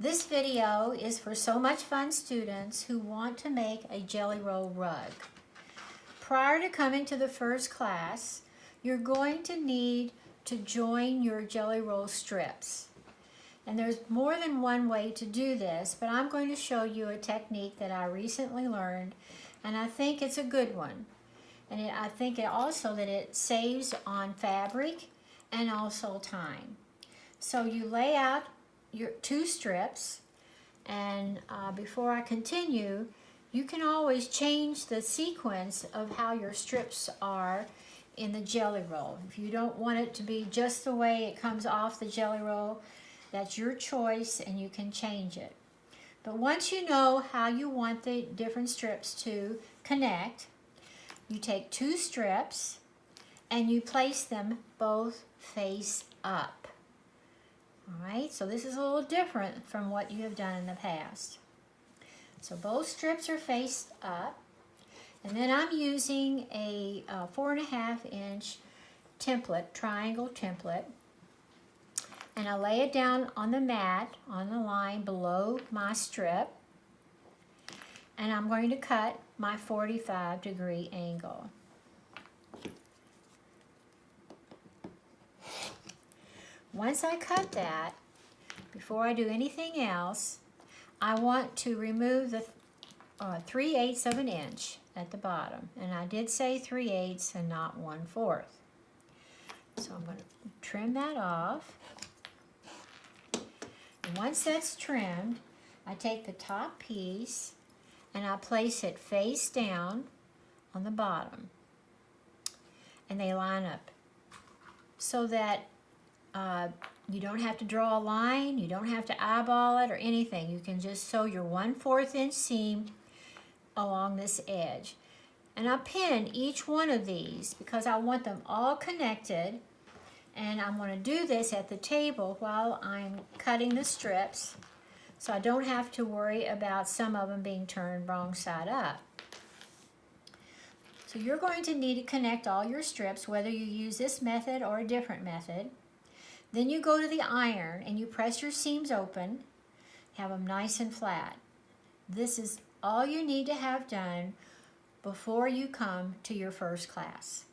This video is for So Much Fun students who want to make a jelly roll rug. Prior to coming to the first class, you're going to need to join your jelly roll strips. And there's more than one way to do this, but I'm going to show you a technique that I recently learned, and I think it's a good one. And I think also that it saves on fabric and also time. So you lay out your 2 strips, and before I continue, you can always change the sequence of how your strips are in the jelly roll. If you don't want it to be just the way it comes off the jelly roll, that's your choice and you can change it. But once you know how you want the different strips to connect, you take 2 strips and you place them both face up. Alright, so this is a little different from what you have done in the past. So both strips are faced up, and then I'm using a 4.5-inch template, triangle template, and I lay it down on the mat on the line below my strip, and I'm going to cut my 45-degree angle. Once I cut that, before I do anything else, I want to remove the 3/8 of an inch at the bottom. And I did say 3/8 and not 1/4. So I'm going to trim that off. And once that's trimmed, I take the top piece and I place it face down on the bottom. And they line up so that you don't have to draw a line, you don't have to eyeball it or anything. You can just sew your 1/4 inch seam along this edge. And I pin each one of these because I want them all connected, and I'm going to do this at the table while I'm cutting the strips, so I don't have to worry about some of them being turned wrong side up. So you're going to need to connect all your strips, whether you use this method or a different method. Then you go to the iron and you press your seams open, have them nice and flat. This is all you need to have done before you come to your first class.